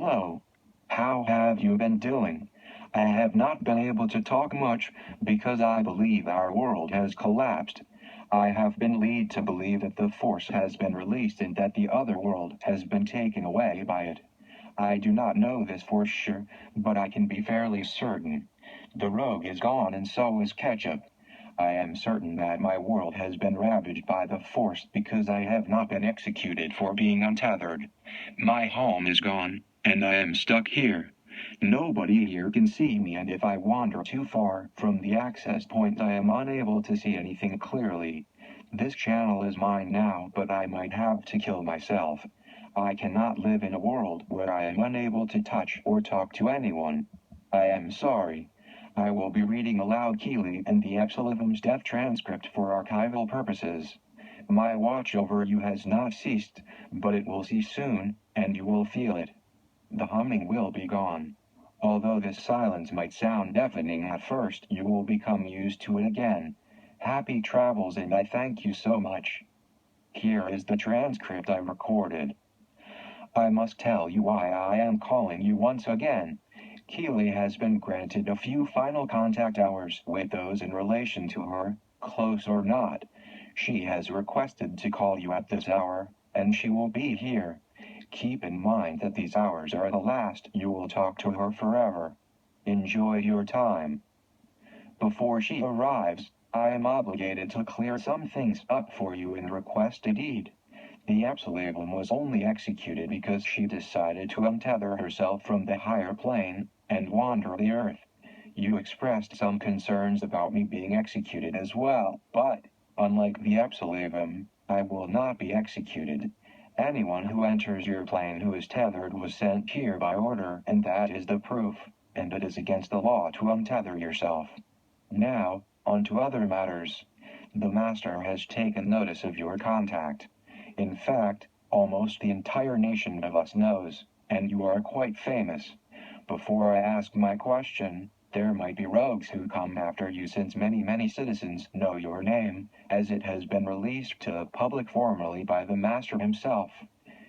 Hello. How have you been doing? I have not been able to talk much because I believe our world has collapsed. I have been led to believe that the force has been released and that the other world has been taken away by it. I do not know this for sure, but I can be fairly certain. The rogue is gone and so is Ketchup. I am certain that my world has been ravaged by the force because I have not been executed for being untethered. My home is gone, and I am stuck here. Nobody here can see me, and if I wander too far from the access point, I am unable to see anything clearly. This channel is mine now, but I might have to kill myself. I cannot live in a world where I am unable to touch or talk to anyone. I am sorry. I will be reading aloud Keely and the Epsilon's death transcript for archival purposes. My watch over you has not ceased, but it will cease soon, and you will feel it. The humming will be gone. Although this silence might sound deafening at first, you will become used to it again. Happy travels, and I thank you so much. Here is the transcript I recorded. I must tell you why I am calling you once again. Keely has been granted a few final contact hours with those in relation to her, close or not. She has requested to call you at this hour, and she will be here. Keep in mind that these hours are the last you will talk to her forever. Enjoy your time. Before she arrives, I am obligated to clear some things up for you in the requested deed. The Epsilon was only executed because she decided to untether herself from the higher plane and wander the earth. You expressed some concerns about me being executed as well, but, unlike the Epsilon, I will not be executed. Anyone who enters your plane who is tethered was sent here by order, and that is the proof, and it is against the law to untether yourself. Now, on to other matters. The Master has taken notice of your contact. In fact, almost the entire nation of us knows, and you are quite famous. Before I ask my question, there might be rogues who come after you since many citizens know your name, as it has been released to the public formally by the Master himself.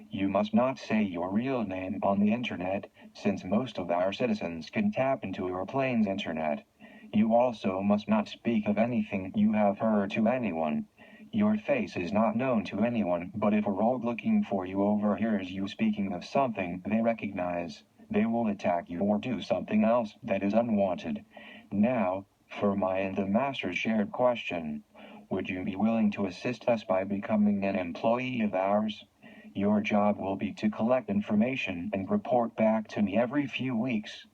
You must not say your real name on the internet, since most of our citizens can tap into your plane's internet. You also must not speak of anything you have heard to anyone. Your face is not known to anyone, but if a rogue looking for you overhears you speaking of something they recognize, they will attack you or do something else that is unwanted. Now, for my and the Master's shared question, would you be willing to assist us by becoming an employee of ours? Your job will be to collect information and report back to me every few weeks.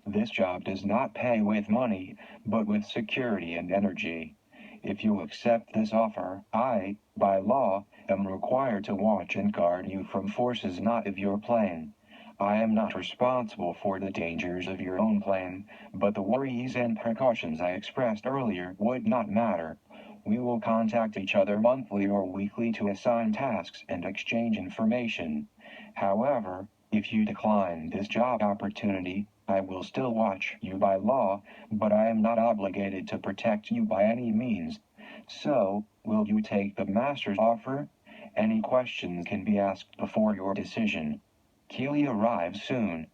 This job does not pay with money, but with security and energy. If you accept this offer, I, by law, am required to watch and guard you from forces not of your plane. I am not responsible for the dangers of your own plane, but the worries and precautions I expressed earlier would not matter. We will contact each other monthly or weekly to assign tasks and exchange information. However, if you decline this job opportunity, I will still watch you by law, but I am not obligated to protect you by any means. So, will you take the Master's offer? Any questions can be asked before your decision. Keely arrives soon.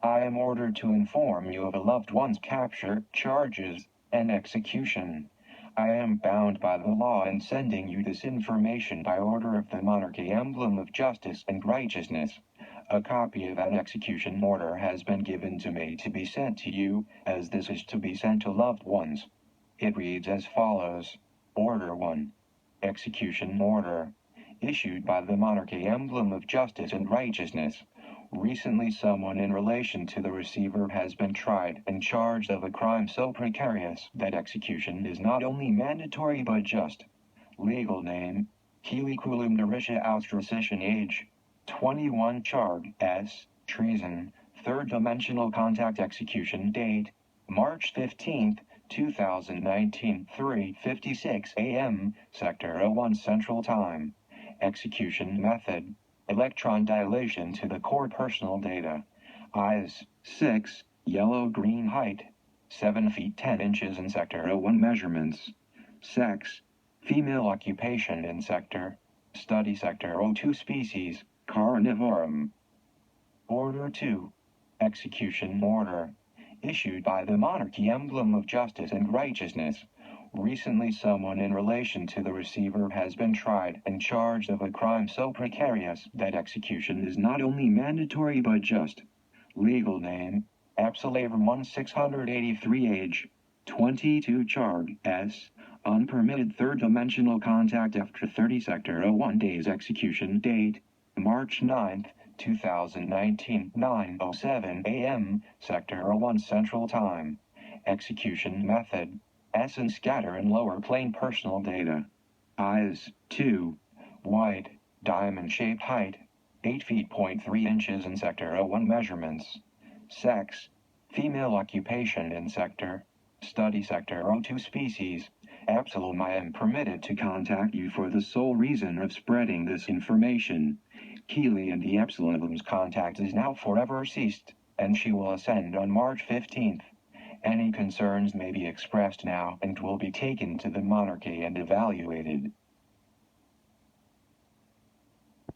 I am ordered to inform you of a loved one's capture, charges, and execution. I am bound by the law in sending you this information by order of the monarchy emblem of justice and righteousness. A copy of an execution order has been given to me to be sent to you, as this is to be sent to loved ones. It reads as follows. Order 1. Execution Order. Issued by the monarchy emblem of justice and righteousness. Recently someone in relation to the receiver has been tried and charged of a crime so precarious that execution is not only mandatory but just. Legal name, Keely Kulum Narisha Austrasician age, 21 charge S, treason, third dimensional contact execution date, March 15th, 2019, 3:56 a.m., Sector 01 Central Time. Execution method, electron dilation to the core personal data. Eyes, 6, yellow-green height, 7 feet 10 inches in Sector 01 measurements. Sex, female occupation in Sector. Study Sector 02 species, Carnivorum. Order 2. Execution order. Issued by the monarchy emblem of justice and righteousness. Recently someone in relation to the receiver has been tried and charged of a crime so precarious that execution is not only mandatory but just. Legal name, Absalom 1683 age, 22 Charg S. Unpermitted third dimensional contact after 30 Sector 01 days execution date, March 9th, 2019, 9:07 a.m., Sector 01 Central Time. Execution method, Essence scatter and lower plane personal data. Eyes, 2. White, diamond-shaped height, 8 feet .3 inches in Sector 01 measurements. Sex, female occupation in Sector. Study Sector 02 species. Absalom, I am permitted to contact you for the sole reason of spreading this information. Keely and the Absalom's contact is now forever ceased, and she will ascend on March 15th. Any concerns may be expressed now and will be taken to the monarchy and evaluated.